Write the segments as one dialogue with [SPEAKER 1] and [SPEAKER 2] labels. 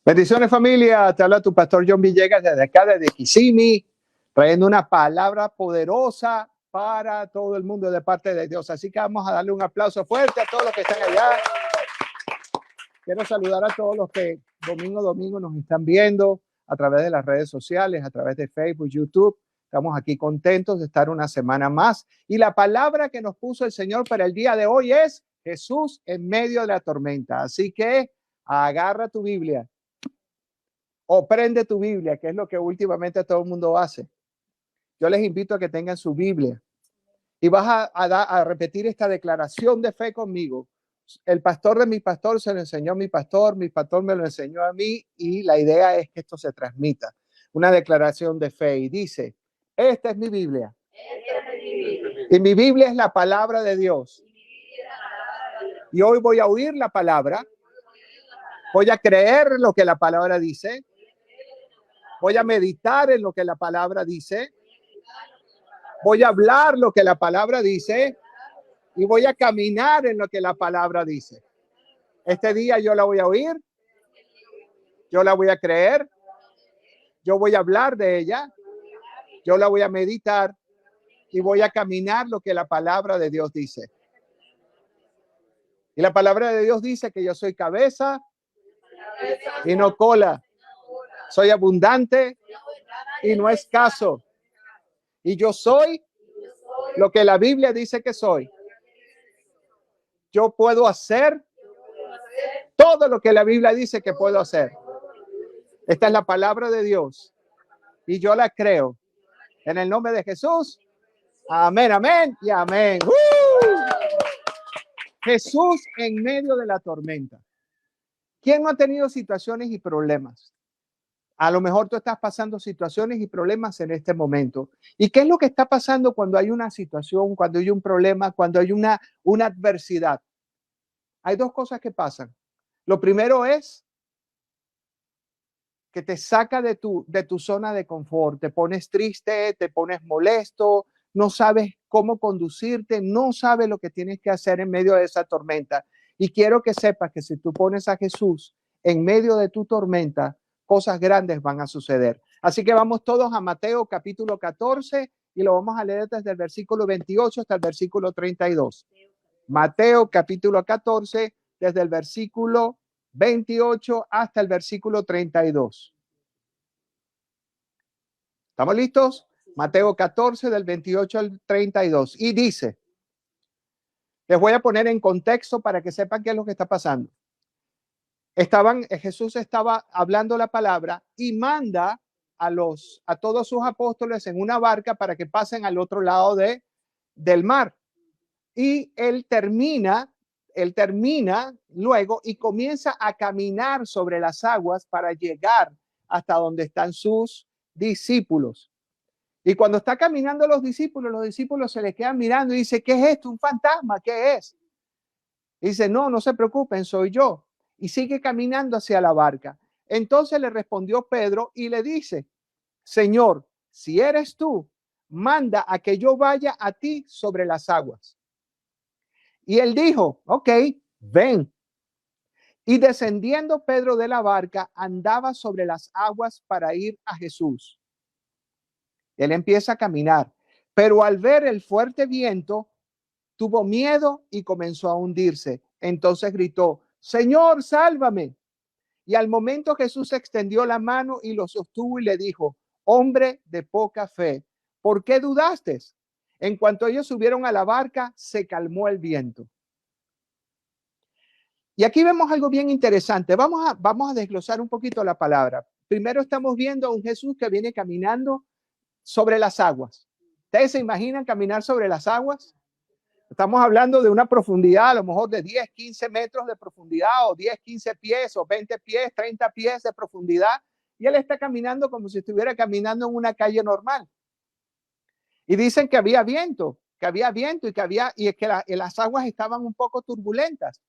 [SPEAKER 1] Bendiciones, familia. Te habla tu pastor John Villegas desde acá, desde Kissimmee, trayendo una palabra poderosa para todo el mundo de parte de Dios. Así que vamos a darle un aplauso fuerte a todos los que están allá. Quiero saludar a todos los que domingo a domingo nos están viendo a través de las redes sociales, a través de Facebook, YouTube. Estamos aquí contentos de estar una semana más. Y la palabra que nos puso el Señor para el día de hoy es Jesús en medio de la tormenta. Así que agarra tu Biblia o prende tu Biblia, que es lo que últimamente todo el mundo hace. Yo les invito a que tengan su Biblia y vas a repetir esta declaración de fe conmigo. El pastor de mi pastor se lo enseñó a mi pastor me lo enseñó a mí, y la idea es que esto se transmita. Una declaración de fe, y dice: esta es mi Biblia. Y mi Biblia es la palabra de Dios. Y hoy voy a oír la palabra, voy a creer lo que la palabra dice, voy a meditar en lo que la palabra dice, voy a hablar lo que la palabra dice y voy a caminar en lo que la palabra dice. Este día yo la voy a oír, yo la voy a creer, yo voy a hablar de ella, yo la voy a meditar y voy a caminar lo que la palabra de Dios dice. Y la palabra de Dios dice que yo soy cabeza y no cola. Soy abundante y no escaso. Y yo soy lo que la Biblia dice que soy. Yo puedo hacer todo lo que la Biblia dice que puedo hacer. Esta es la palabra de Dios y yo la creo. En el nombre de Jesús. Amén, amén y amén. Jesús en medio de la tormenta. ¿Quién no ha tenido situaciones y problemas? A lo mejor tú estás pasando situaciones y problemas en este momento. ¿Y qué es lo que está pasando cuando hay una situación, cuando hay un problema, cuando hay una adversidad? Hay dos cosas que pasan. Lo primero es que te saca de tu zona de confort, te pones triste, te pones molesto, no sabes cómo conducirte, no sabes lo que tienes que hacer en medio de esa tormenta. Y quiero que sepas que si tú pones a Jesús en medio de tu tormenta, cosas grandes van a suceder. Así que vamos todos a Mateo capítulo 14 y lo vamos a leer desde el versículo 28 hasta el versículo 32. Mateo capítulo 14, desde el versículo 28 hasta el versículo 32. ¿Estamos listos? Mateo 14 del 28 al 32. Y dice, les voy a poner en contexto para que sepan qué es lo que está pasando. Jesús estaba hablando la palabra y manda a todos sus apóstoles en una barca para que pasen al otro lado del mar. Y él termina luego y comienza a caminar sobre las aguas para llegar hasta donde están sus discípulos. Y cuando está caminando los discípulos se les quedan mirando y dice: ¿qué es esto? ¿Un fantasma? ¿Qué es? Y dice: no se preocupen, soy yo. Y sigue caminando hacia la barca. Entonces le respondió Pedro y le dice: Señor, si eres tú, manda a que yo vaya a ti sobre las aguas. Y él dijo: ok, ven. Y descendiendo Pedro de la barca, andaba sobre las aguas para ir a Jesús. Él empieza a caminar, pero al ver el fuerte viento, tuvo miedo y comenzó a hundirse. Entonces gritó: Señor, sálvame. Y al momento Jesús extendió la mano y lo sostuvo y le dijo: hombre de poca fe, ¿por qué dudaste? En cuanto ellos subieron a la barca, se calmó el viento. Y aquí vemos algo bien interesante. Vamos a desglosar un poquito la palabra. Primero estamos viendo a un Jesús que viene caminando sobre las aguas. ¿Ustedes se imaginan caminar sobre las aguas? Estamos hablando de una profundidad a lo mejor de 10, 15 metros de profundidad, o 10, 15 pies, o 20 pies, 30 pies de profundidad. Y él está caminando como si estuviera caminando en una calle normal. Y dicen que había viento y que las aguas estaban un poco turbulentas.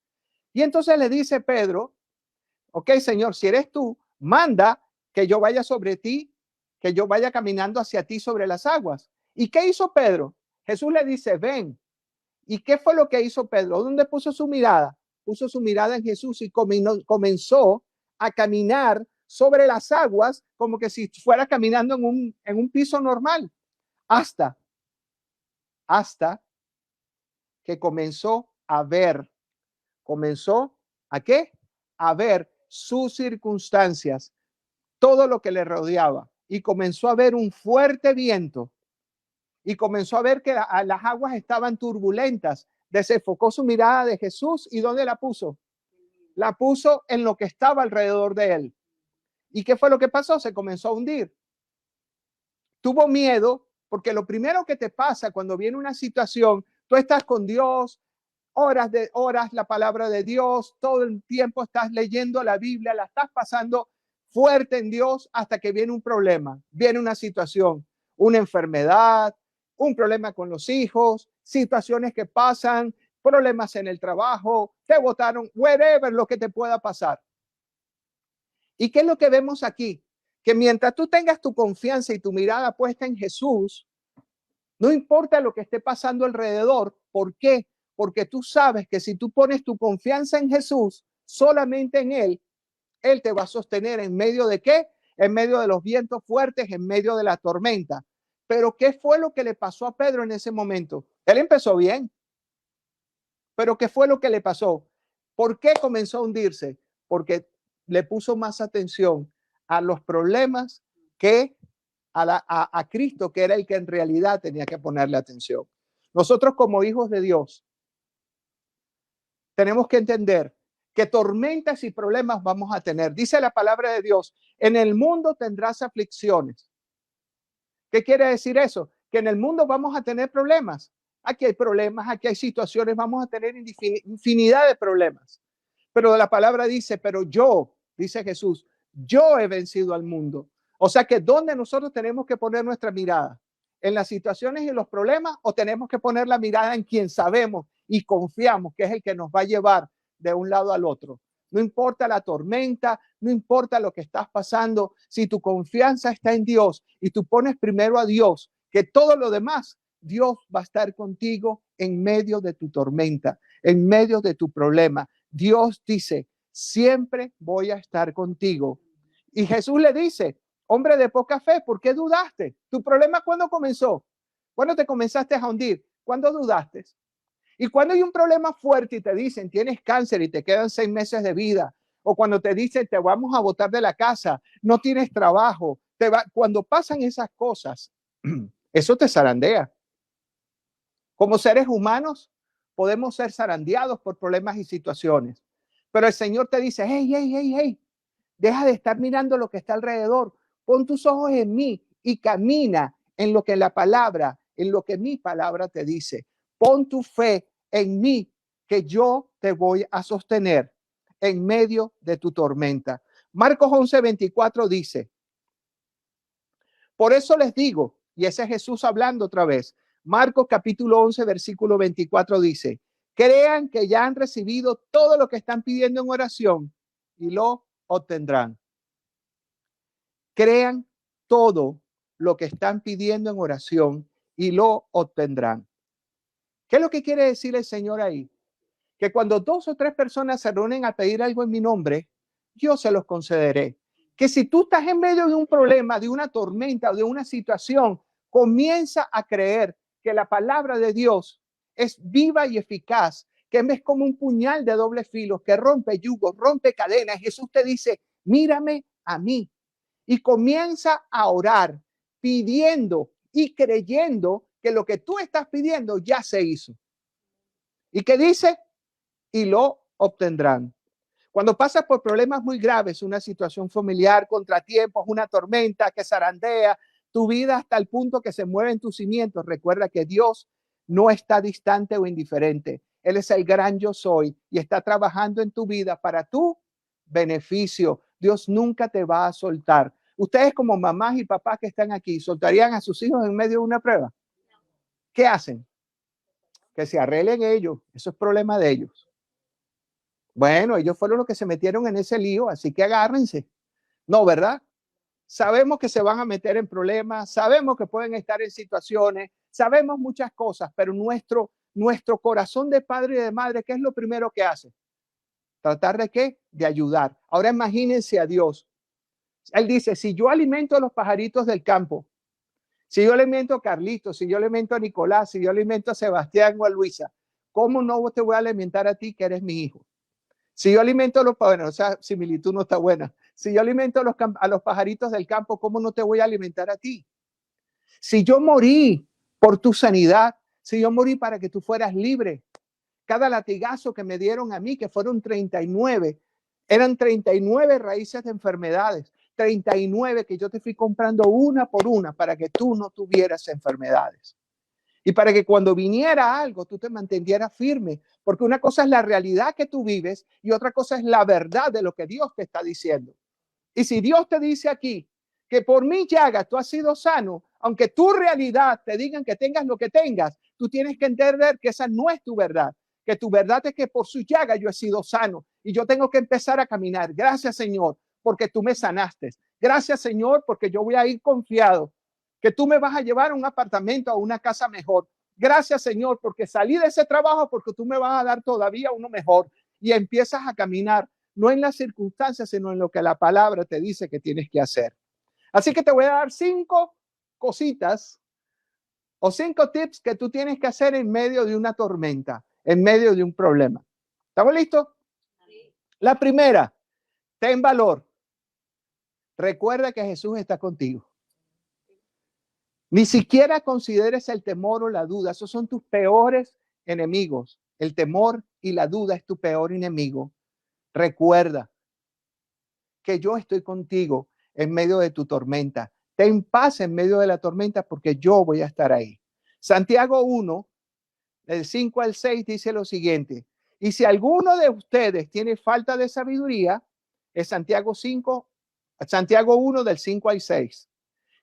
[SPEAKER 1] Y entonces le dice Pedro: ok, Señor, si eres tú, manda que yo vaya sobre ti, que yo vaya caminando hacia ti sobre las aguas. ¿Y qué hizo Pedro? Jesús le dice: ven. ¿Y qué fue lo que hizo Pedro? ¿Dónde puso su mirada? Puso su mirada en Jesús y comenzó a caminar sobre las aguas como que si fuera caminando en un piso normal, hasta que comenzó a qué? A ver sus circunstancias, todo lo que le rodeaba, y comenzó a ver un fuerte viento y comenzó a ver que las aguas estaban turbulentas. Desenfocó su mirada de Jesús y ¿dónde la puso? La puso en lo que estaba alrededor de él. ¿Y qué fue lo que pasó? Se comenzó a hundir. Tuvo miedo porque lo primero que te pasa cuando viene una situación, tú estás con Dios, horas la palabra de Dios, todo el tiempo estás leyendo la Biblia, la estás pasando fuerte en Dios hasta que viene un problema, viene una situación, una enfermedad, un problema con los hijos, situaciones que pasan, problemas en el trabajo, te botaron, whatever lo que te pueda pasar. ¿Y qué es lo que vemos aquí? Que mientras tú tengas tu confianza y tu mirada puesta en Jesús, no importa lo que esté pasando alrededor. ¿Por qué? Porque tú sabes que si tú pones tu confianza en Jesús, solamente en Él, Él te va a sostener en medio de qué? En medio de los vientos fuertes, en medio de la tormenta. Pero ¿qué fue lo que le pasó a Pedro en ese momento? Él empezó bien. Pero ¿qué fue lo que le pasó? ¿Por qué comenzó a hundirse? Porque le puso más atención a los problemas que a Cristo, que era el que en realidad tenía que ponerle atención. Nosotros como hijos de Dios tenemos que entender que tormentas y problemas vamos a tener. Dice la palabra de Dios, en el mundo tendrás aflicciones. ¿Qué quiere decir eso? Que en el mundo vamos a tener problemas. Aquí hay problemas, aquí hay situaciones, vamos a tener infinidad de problemas. Pero la palabra dice, pero yo, dice Jesús, yo he vencido al mundo. O sea que ¿dónde nosotros tenemos que poner nuestra mirada? ¿En las situaciones y los problemas o tenemos que poner la mirada en quien sabemos y confiamos que es el que nos va a llevar de un lado al otro? No importa la tormenta, no importa lo que estás pasando, si tu confianza está en Dios y tú pones primero a Dios, que todo lo demás, Dios va a estar contigo en medio de tu tormenta, en medio de tu problema. Dios dice, siempre voy a estar contigo. Y Jesús le dice, hombre de poca fe, ¿por qué dudaste? ¿Tu problema cuándo comenzó? ¿Cuándo te comenzaste a hundir? ¿Cuándo dudaste? Y cuando hay un problema fuerte y te dicen, tienes cáncer y te quedan 6 meses de vida, o cuando te dicen, te vamos a botar de la casa, no tienes trabajo, cuando pasan esas cosas, eso te zarandea. Como seres humanos, podemos ser zarandeados por problemas y situaciones. Pero el Señor te dice, hey, deja de estar mirando lo que está alrededor. Pon tus ojos en mí y camina en lo que la palabra, en lo que mi palabra te dice. Pon tu fe en mí, que yo te voy a sostener en medio de tu tormenta. Marcos 11:24 dice, por eso les digo, y ese es Jesús hablando otra vez, Marcos capítulo 11, versículo 24 dice, crean que ya han recibido todo lo que están pidiendo en oración y lo obtendrán. Crean todo lo que están pidiendo en oración y lo obtendrán. ¿Qué es lo que quiere decir el Señor ahí? Que cuando 2 o 3 personas se reúnen a pedir algo en mi nombre, yo se los concederé. Que si tú estás en medio de un problema, de una tormenta o de una situación, comienza a creer que la palabra de Dios es viva y eficaz, que es como un puñal de doble filo, que rompe yugos, rompe cadenas. Jesús te dice, mírame a mí. Y comienza a orar, pidiendo y creyendo que lo que tú estás pidiendo ya se hizo. ¿Y qué dice? Y lo obtendrán. Cuando pasas por problemas muy graves, una situación familiar, contratiempos, una tormenta que zarandea tu vida hasta el punto que se mueven tus cimientos, recuerda que Dios no está distante o indiferente. Él es el gran yo soy y está trabajando en tu vida para tu beneficio. Dios nunca te va a soltar. Ustedes como mamás y papás que están aquí, ¿soltarían a sus hijos en medio de una prueba? ¿Qué hacen? Que se arreglen ellos. Eso es problema de ellos. Bueno, ellos fueron los que se metieron en ese lío, así que agárrense. No, ¿verdad? Sabemos que se van a meter en problemas, sabemos que pueden estar en situaciones, sabemos muchas cosas, pero nuestro corazón de padre y de madre, ¿qué es lo primero que hace? Tratar de qué? de ayudar. Ahora imagínense a Dios. Él dice, si yo alimento a los pajaritos del campo, si yo alimento a Carlitos, si yo alimento a Nicolás, si yo alimento a Sebastián o a Luisa, ¿cómo no te voy a alimentar a ti que eres mi hijo? Si yo alimento a los, bueno, o sea, similitud no está buena. Si yo alimento a los pajaritos del campo, ¿cómo no te voy a alimentar a ti? Si yo morí por tu sanidad, si yo morí para que tú fueras libre, cada latigazo que me dieron a mí, que fueron 39, eran 39 raíces de enfermedades, 39 que yo te fui comprando una por una para que tú no tuvieras enfermedades. Y para que cuando viniera algo, tú te mantuvieras firme, porque una cosa es la realidad que tú vives y otra cosa es la verdad de lo que Dios te está diciendo. Y si Dios te dice aquí que por mi llaga tú has sido sano, aunque tu realidad te digan que tengas lo que tengas, tú tienes que entender que esa no es tu verdad, que tu verdad es que por su llaga yo he sido sano y yo tengo que empezar a caminar. Gracias, Señor, porque tú me sanaste. Gracias, Señor, porque yo voy a ir confiado que tú me vas a llevar a un apartamento, a una casa mejor. Gracias, Señor, porque salí de ese trabajo porque tú me vas a dar todavía uno mejor. Y empiezas a caminar, no en las circunstancias, sino en lo que la palabra te dice que tienes que hacer. Así que te voy a dar 5 cositas o 5 tips que tú tienes que hacer en medio de una tormenta, en medio de un problema. ¿Estamos listos? Sí. La primera, ten valor. Recuerda que Jesús está contigo. Ni siquiera consideres el temor o la duda. Esos son tus peores enemigos. El temor y la duda es tu peor enemigo. Recuerda que yo estoy contigo en medio de tu tormenta. Ten paz en medio de la tormenta porque yo voy a estar ahí. Santiago 1, del 5 al 6 dice lo siguiente. Y si alguno de ustedes tiene falta de sabiduría, es Santiago 1 del 5 al 6.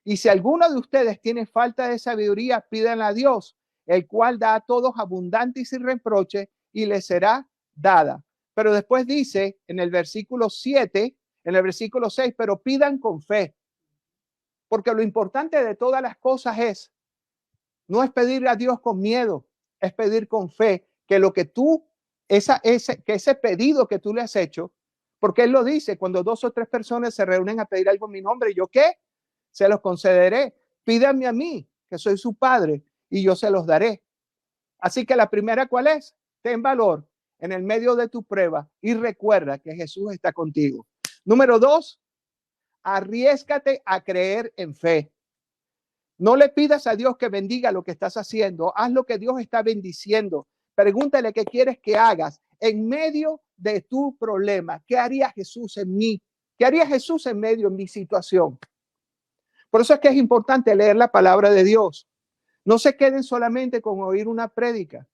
[SPEAKER 1] Y si alguno de ustedes tiene falta de sabiduría, pídanle a Dios, el cual da a todos abundante y sin reproche, y les será dada. Pero después dice en el versículo 7, en el versículo 6, pero pidan con fe. Porque lo importante de todas las cosas no es pedirle a Dios con miedo, es pedir con fe que lo que tú, ese pedido que tú le has hecho, porque Él lo dice, cuando 2 o 3 personas se reúnen a pedir algo en mi nombre, ¿yo qué? Se los concederé. Pídanme a mí, que soy su padre, y yo se los daré. Así que la primera, ¿cuál es? Ten valor en el medio de tu prueba y recuerda que Jesús está contigo. Número 2, arriésgate a creer en fe. No le pidas a Dios que bendiga lo que estás haciendo. Haz lo que Dios está bendiciendo. Pregúntale qué quieres que hagas en medio de tu problema. ¿Qué haría Jesús en mí? ¿Qué haría Jesús en medio de mi situación? Por eso es que es importante leer la palabra de Dios. No se queden solamente con oír una prédica.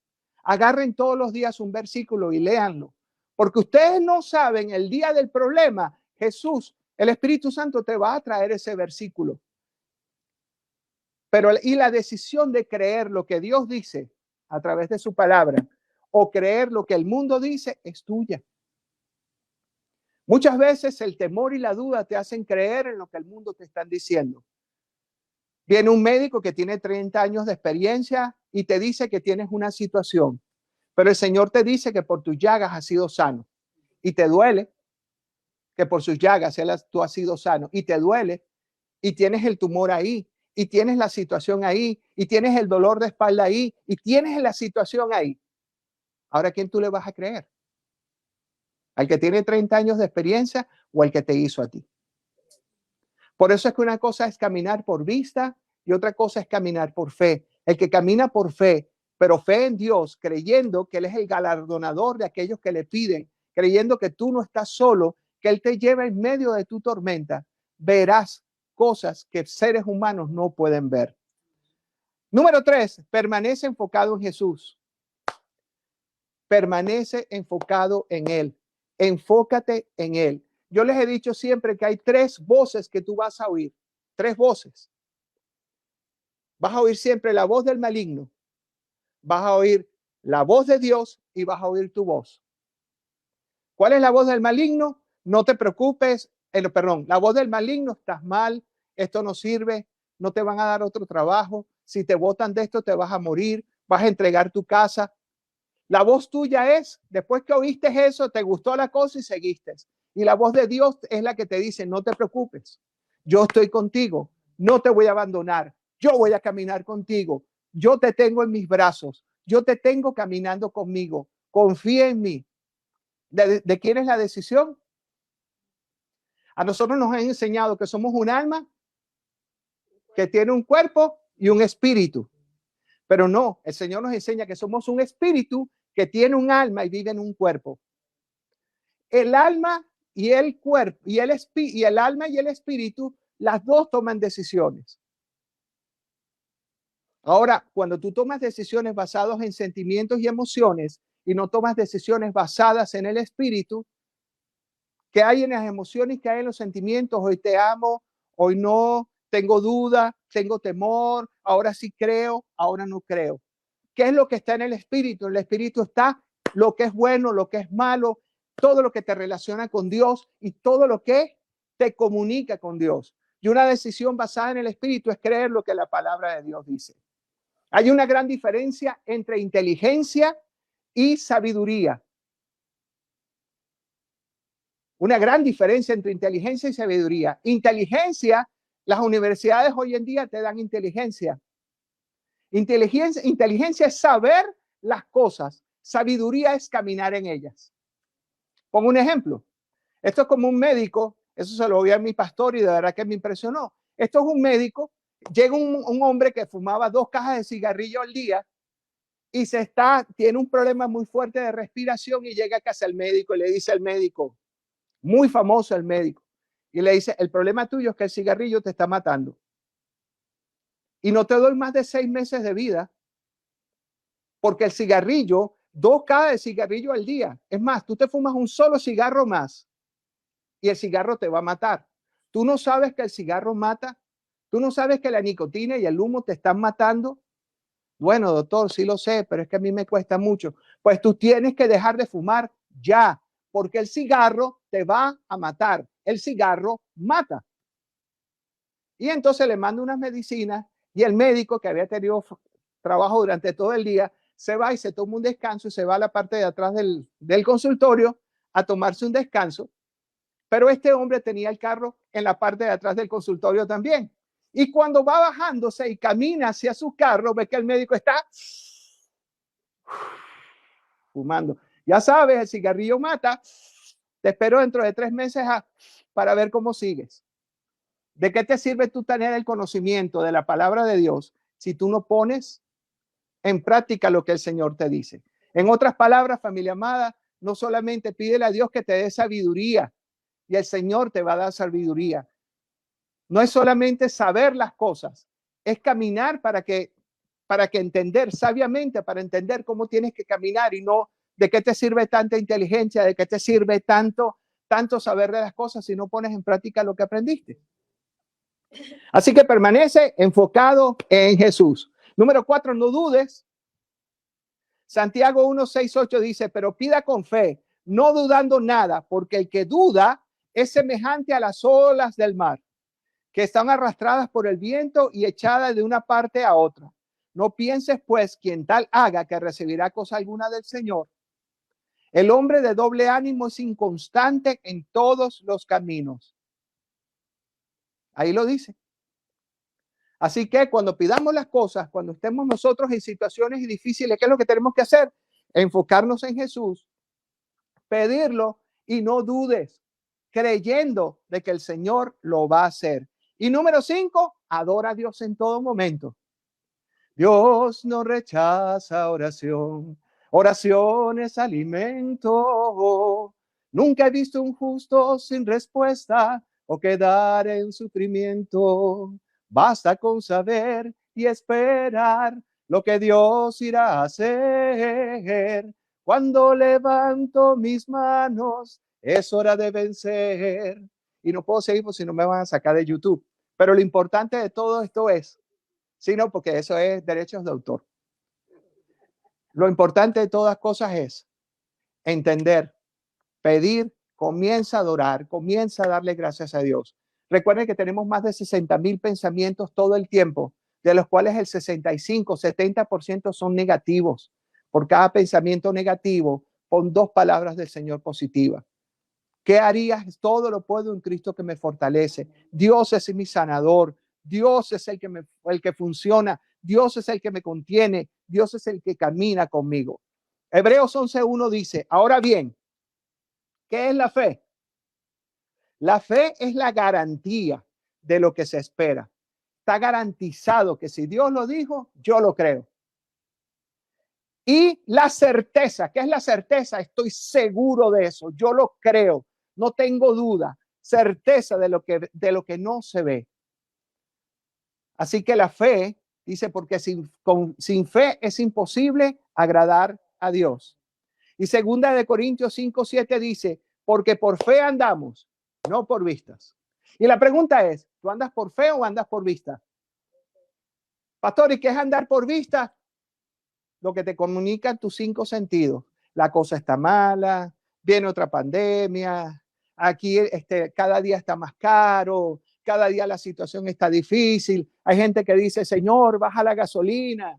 [SPEAKER 1] Agarren todos los días un versículo y léanlo. Porque ustedes no saben el día del problema, Jesús, el Espíritu Santo te va a traer ese versículo. Pero y la decisión de creer lo que Dios dice a través de su palabra o creer lo que el mundo dice es tuya. Muchas veces el temor y la duda te hacen creer en lo que el mundo te está diciendo. Viene un médico que tiene 30 años de experiencia y te dice que tienes una situación, pero el Señor te dice que por tus llagas has sido sano y te duele que por sus llagas tú has sido sano y te duele y tienes el tumor ahí y tienes la situación ahí y tienes el dolor de espalda ahí y tienes la situación ahí. Ahora, ¿a quién tú le vas a creer? ¿Al que tiene 30 años de experiencia o al que te hizo a ti? Por eso es que una cosa es caminar por vista y otra cosa es caminar por fe. El que camina por fe, pero fe en Dios, creyendo que Él es el galardonador de aquellos que le piden, creyendo que tú no estás solo, que Él te lleva en medio de tu tormenta, verás cosas que seres humanos no pueden ver. Número 3, permanece enfocado en Jesús. Permanece enfocado en Él. Enfócate en Él. Yo les he dicho siempre que hay 3 voces que tú vas a oír. 3 voces. Vas a oír siempre la voz del maligno. Vas a oír la voz de Dios y vas a oír tu voz. ¿Cuál es la voz del maligno? No te preocupes. La voz del maligno, estás mal, esto no sirve, no te van a dar otro trabajo. Si te botan de esto, te vas a morir, vas a entregar tu casa. La voz tuya es, después que oíste eso, te gustó la cosa y seguiste. Y la voz de Dios es la que te dice, no te preocupes, yo estoy contigo, no te voy a abandonar, yo voy a caminar contigo, yo te tengo en mis brazos, yo te tengo caminando conmigo, confía en mí. ¿De quién es la decisión? A nosotros nos han enseñado que somos un alma que tiene un cuerpo y un espíritu. Pero no, el Señor nos enseña que somos un espíritu que tiene un alma y vive en un cuerpo. El alma y el cuerpo y el alma y el espíritu, las dos toman decisiones. Ahora, cuando tú tomas decisiones basadas en sentimientos y emociones y no tomas decisiones basadas en el espíritu, ¿qué hay en las emociones? ¿Qué hay en los sentimientos? Hoy te amo, hoy no, tengo duda, tengo temor, ahora sí creo, ahora no creo. ¿Qué es lo que está en el espíritu? En el espíritu está lo que es bueno, lo que es malo, todo lo que te relaciona con Dios y todo lo que te comunica con Dios. Y una decisión basada en el espíritu es creer lo que la palabra de Dios dice. Hay una gran diferencia entre inteligencia y sabiduría. Una gran diferencia entre inteligencia y sabiduría. Inteligencia, las universidades hoy en día te dan inteligencia. Inteligencia es saber las cosas. Sabiduría es caminar en ellas. Pongo un ejemplo. Esto es como un médico. Eso se lo vi a mi pastor y de verdad que me impresionó. Esto es un médico. Llega un hombre que fumaba 2 cajas de cigarrillo al día y tiene un problema muy fuerte de respiración y llega a casa el médico y le dice al médico, muy famoso el médico, y le dice, el problema tuyo es que el cigarrillo te está matando. Y no te doy más de 6 meses de vida, porque el cigarrillo, 2 cajas de cigarrillo al día. Es más, tú te fumas un solo cigarro más y el cigarro te va a matar. Tú no sabes que el cigarro mata. Tú no sabes que la nicotina y el humo te están matando. Bueno, doctor, sí lo sé, pero es que a mí me cuesta mucho. Pues tú tienes que dejar de fumar ya, porque el cigarro te va a matar. El cigarro mata. Y entonces le manda unas medicinas y el médico, que había tenido trabajo durante todo el día, se va y se toma un descanso y se va a la parte de atrás del consultorio a tomarse un descanso. Pero este hombre tenía el carro en la parte de atrás del consultorio también. Y cuando va bajándose y camina hacia su carro, ve que el médico está fumando. Ya sabes, el cigarrillo mata. Te espero dentro de 3 meses para ver cómo sigues. ¿De qué te sirve tú tener el conocimiento de la palabra de Dios si tú no pones en práctica lo que el Señor te dice? En otras palabras, familia amada, no solamente pídele a Dios que te dé sabiduría y el Señor te va a dar sabiduría. No es solamente saber las cosas, es caminar para que entender sabiamente, para entender cómo tienes que caminar y no de qué te sirve tanta inteligencia, de qué te sirve tanto saber de las cosas si no pones en práctica lo que aprendiste. Así que permanece enfocado en Jesús. Número 4, no dudes. Santiago 1, 6, 8 dice, pero pida con fe, no dudando nada, porque el que duda es semejante a las olas del mar, que están arrastradas por el viento y echadas de una parte a otra. No pienses, pues, quien tal haga que recibirá cosa alguna del Señor. El hombre de doble ánimo es inconstante en todos los caminos. Ahí lo dice. Así que cuando pidamos las cosas, cuando estemos nosotros en situaciones difíciles, ¿qué es lo que tenemos que hacer? Enfocarnos en Jesús, pedirlo y no dudes, creyendo de que el Señor lo va a hacer. Y número 5, adora a Dios en todo momento. Dios no rechaza oración. Oración es alimento. Nunca he visto un justo sin respuesta o quedar en sufrimiento. Basta con saber y esperar lo que Dios irá a hacer. Cuando levanto mis manos, es hora de vencer. Y no puedo seguir porque si no me van a sacar de YouTube. Pero lo importante de todo esto es, sino porque eso es derechos de autor. Lo importante de todas cosas es entender, pedir, comienza a adorar, comienza a darle gracias a Dios. Recuerden que tenemos más de 60,000 pensamientos todo el tiempo, de los cuales el 65, 70% son negativos. Por cada pensamiento negativo, pon 2 palabras del Señor positivas. ¿Qué harías? Todo lo puedo en Cristo que me fortalece. Dios es mi sanador. Dios es el que funciona. Dios es el que me contiene. Dios es el que camina conmigo. Hebreos 11:1 dice, ahora bien, ¿qué es la fe? La fe es la garantía de lo que se espera. Está garantizado que si Dios lo dijo, yo lo creo. Y la certeza, ¿qué es la certeza? Estoy seguro de eso, yo lo creo, no tengo duda, certeza de lo que no se ve. Así que la fe, dice, porque sin fe es imposible agradar a Dios. Y segunda de Corintios 5:7 dice, porque por fe andamos, no por vistas. Y la pregunta es, ¿tú andas por fe o andas por vista? Pastor, ¿y qué es andar por vista? Lo que te comunica tus 5 sentidos. La cosa está mala, viene otra pandemia, aquí cada día está más caro, cada día la situación está difícil. Hay gente que dice, Señor, baja la gasolina.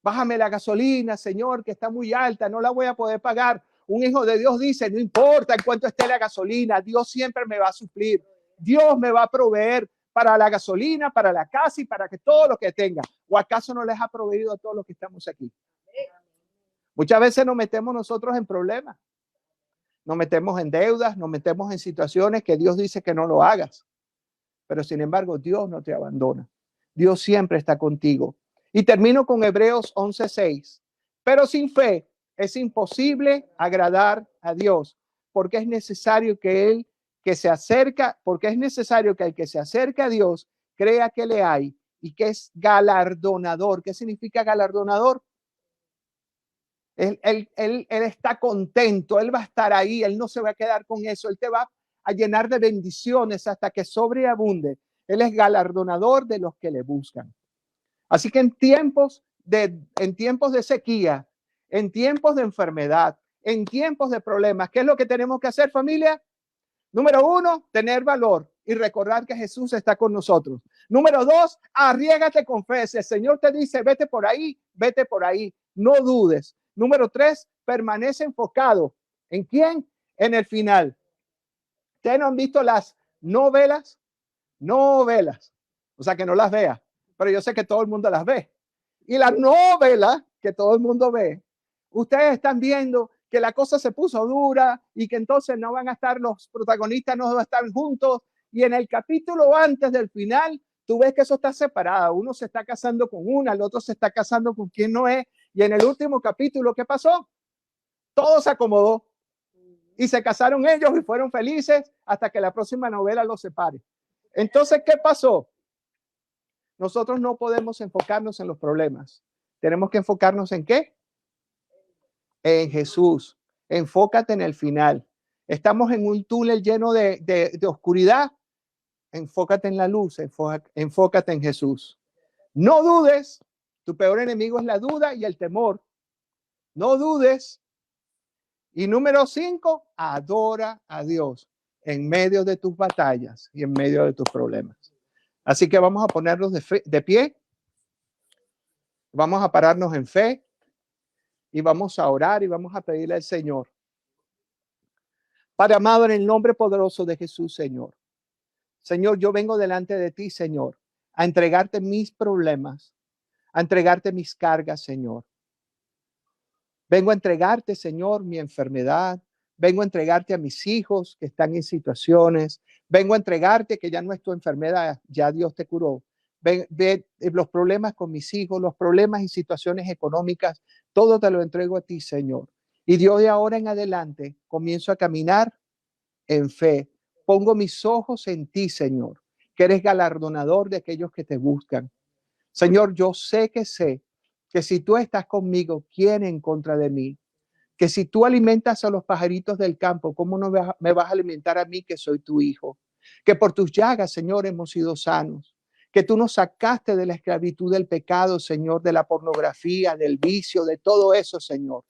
[SPEAKER 1] Bájame la gasolina, Señor, que está muy alta, no la voy a poder pagar. Un hijo de Dios dice, no importa en cuánto esté la gasolina, Dios siempre me va a suplir. Dios me va a proveer para la gasolina, para la casa y para que todo lo que tenga. ¿O acaso no les ha proveído a todos los que estamos aquí? Muchas veces nos metemos nosotros en problemas, nos metemos en deudas, nos metemos en situaciones que Dios dice que no lo hagas. Pero sin embargo, Dios no te abandona. Dios siempre está contigo. Y termino con Hebreos 11:6. Pero sin fe es imposible agradar a Dios, porque es necesario que el que se acerca a Dios crea que le hay y que es galardonador. ¿Qué significa galardonador? Él está contento, él va a estar ahí, él no se va a quedar con eso, él te va a llenar de bendiciones hasta que sobreabunde. Él es galardonador de los que le buscan. Así que en tiempos de sequía, en tiempos de enfermedad, en tiempos de problemas, ¿qué es lo que tenemos que hacer, familia? Número 1, tener valor y recordar que Jesús está con nosotros. Número 2, arriégate con fe. Si el Señor te dice, vete por ahí, no dudes. Número 3, permanece enfocado. ¿En quién? En el final. ¿Ustedes no han visto las novelas? Novelas. O sea, que no las vea. Pero yo sé que todo el mundo las ve. Y las novelas que todo el mundo ve, ustedes están viendo que la cosa se puso dura y que entonces no van a estar los protagonistas, no van a estar juntos. Y en el capítulo antes del final, tú ves que eso está separado. Uno se está casando con una, el otro se está casando con quien no es. Y en el último capítulo, ¿qué pasó? Todo se acomodó y se casaron ellos y fueron felices hasta que la próxima novela los separe. Entonces, ¿qué pasó? Nosotros no podemos enfocarnos en los problemas. Tenemos que enfocarnos ¿en qué? En Jesús. Enfócate en el final. Estamos en un túnel lleno de oscuridad. Enfócate en la luz. Enfócate en Jesús. No dudes. Tu peor enemigo es la duda y el temor. No dudes. Y número 5, adora a Dios en medio de tus batallas y en medio de tus problemas. Así que vamos a ponernos de pie. Vamos a pararnos en fe y vamos a orar y vamos a pedirle al Señor. Padre amado, en el nombre poderoso de Jesús, Señor. Señor, yo vengo delante de ti, Señor, a entregarte mis problemas, a entregarte mis cargas, Señor. Vengo a entregarte, Señor, mi enfermedad. Vengo a entregarte a mis hijos que están en situaciones. Vengo a entregarte que ya no es tu enfermedad, ya Dios te curó. Ve los problemas con mis hijos, los problemas y situaciones económicas, todo te lo entrego a ti, Señor. Y Dios, de ahora en adelante comienzo a caminar en fe. Pongo mis ojos en ti, Señor, que eres galardonador de aquellos que te buscan. Señor, yo sé que si tú estás conmigo, ¿quién en contra de mí? Que si tú alimentas a los pajaritos del campo, ¿cómo no me vas a alimentar a mí que soy tu hijo? Que por tus llagas, Señor, hemos sido sanos. Que tú nos sacaste de la esclavitud del pecado, Señor, de la pornografía, del vicio, de todo eso, Señor.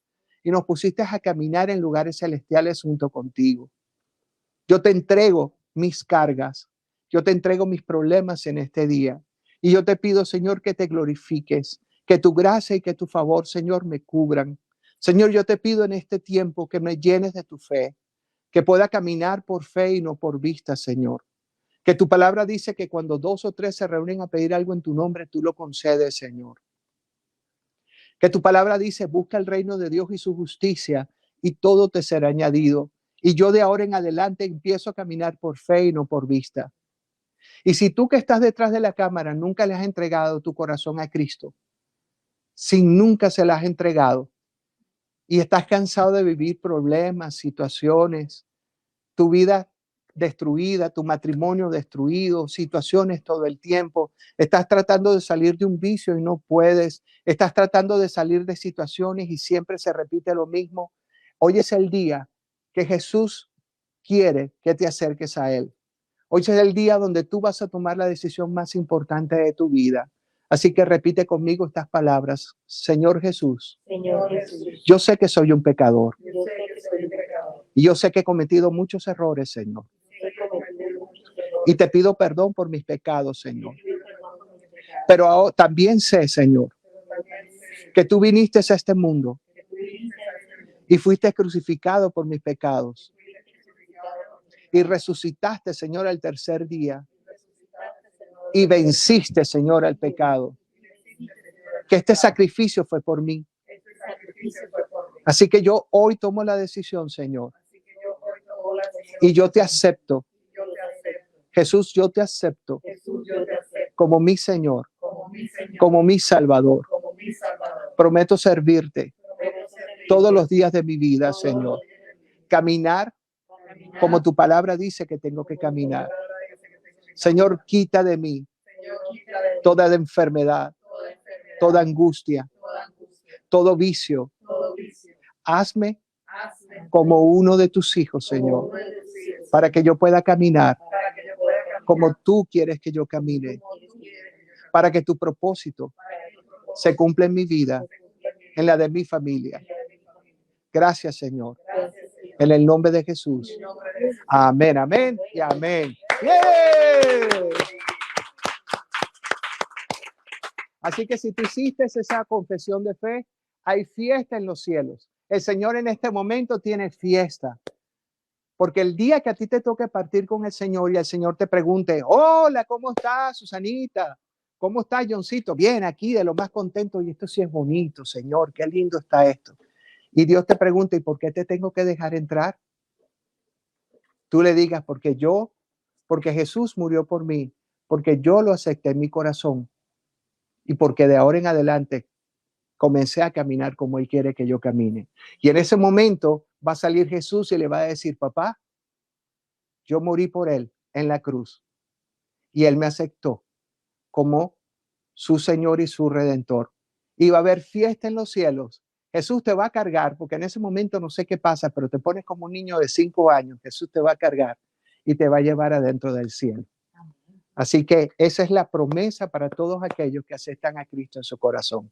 [SPEAKER 1] Y nos pusiste a caminar en lugares celestiales junto contigo. Yo te entrego mis cargas. Yo te entrego mis problemas en este día. Y yo te pido, Señor, que te glorifiques, que tu gracia y que tu favor, Señor, me cubran. Señor, yo te pido en este tiempo que me llenes de tu fe. que pueda caminar por fe y no por vista, Señor. Que tu palabra dice que cuando 2 o 3 se reúnen a pedir algo en tu nombre, tú lo concedes, Señor. Que tu palabra dice, busca el reino de Dios y su justicia y todo te será añadido. Y yo de ahora en adelante empiezo a caminar por fe y no por vista. Y si tú que estás detrás de la cámara nunca le has entregado tu corazón a Cristo, si nunca se la has entregado y estás cansado de vivir problemas, situaciones, tu vida destruida, tu matrimonio destruido, situaciones todo el tiempo, estás tratando de salir de un vicio y no puedes, estás tratando de salir de situaciones y siempre se repite lo mismo. Hoy es el día que Jesús quiere que te acerques a Él. Hoy es el día donde tú vas a tomar la decisión más importante de tu vida. Así que repite conmigo estas palabras. Señor Jesús, yo sé que soy un pecador. Y yo sé que he cometido muchos errores, Señor. Y te pido perdón por mis pecados, Señor. Pero también sé, Señor, que tú viniste a este mundo y fuiste crucificado por mis pecados. Y resucitaste, Señor, al tercer día. Y venciste, Señor, al pecado. Que este sacrificio fue por mí. Así que yo hoy tomo la decisión, Señor. Y yo te acepto. Jesús, yo te acepto como mi Señor, como mi Salvador. Prometo servirte todos los días de mi vida, Señor. Caminar como tu palabra dice que tengo que caminar. Señor, quita de mí toda enfermedad, toda angustia, todo vicio. Hazme como uno de tus hijos, Señor, para que yo pueda caminar como tú quieres que yo camine, para que tu propósito se cumpla en mi vida, en la de mi familia. Gracias, Señor. En el nombre de Jesús. Amén, amén y amén. ¡Yeah! Así que si tú hiciste esa confesión de fe, hay fiesta en los cielos. El Señor en este momento tiene fiesta. Porque el día que a ti te toque partir con el Señor y el Señor te pregunte, hola, ¿cómo estás, Susanita? ¿Cómo estás, Johncito? Bien, aquí de lo más contento. Y esto sí es bonito, Señor, qué lindo está esto. Y Dios te pregunta, ¿y por qué te tengo que dejar entrar? Tú le digas, porque Jesús murió por mí, porque yo lo acepté en mi corazón y porque de ahora en adelante comencé a caminar como Él quiere que yo camine. Y en ese momento va a salir Jesús y le va a decir, papá, yo morí por Él en la cruz y Él me aceptó como su Señor y su Redentor. Y va a haber fiesta en los cielos. Jesús te va a cargar, porque en ese momento no sé qué pasa, pero te pones como un niño de 5 años. Jesús te va a cargar y te va a llevar adentro del cielo. Así que esa es la promesa para todos aquellos que aceptan a Cristo en su corazón.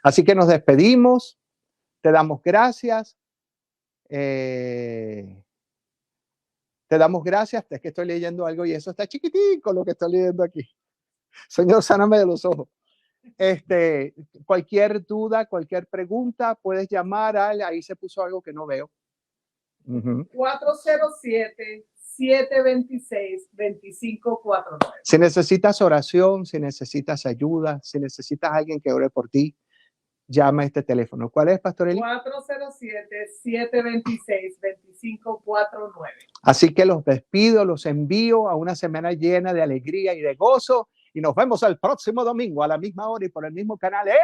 [SPEAKER 1] Así que nos despedimos, te damos gracias. Te damos gracias, es que estoy leyendo algo y eso está chiquitico lo que estoy leyendo aquí. Señor, sáname de los ojos. Cualquier duda, cualquier pregunta, puedes llamar ahí se puso algo que no veo.
[SPEAKER 2] 407-726-2549.
[SPEAKER 1] Si necesitas oración, si necesitas ayuda, si necesitas alguien que ore por ti, llama a este teléfono. ¿Cuál es, Pastor Eli?
[SPEAKER 2] 407-726-2549.
[SPEAKER 1] Así que los despido, los envío a una semana llena de alegría y de gozo. Y nos vemos el próximo domingo a la misma hora y por el mismo canal en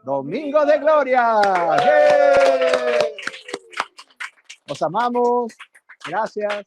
[SPEAKER 1] Domingo de Gloria. ¡Yeah! Los amamos. Gracias.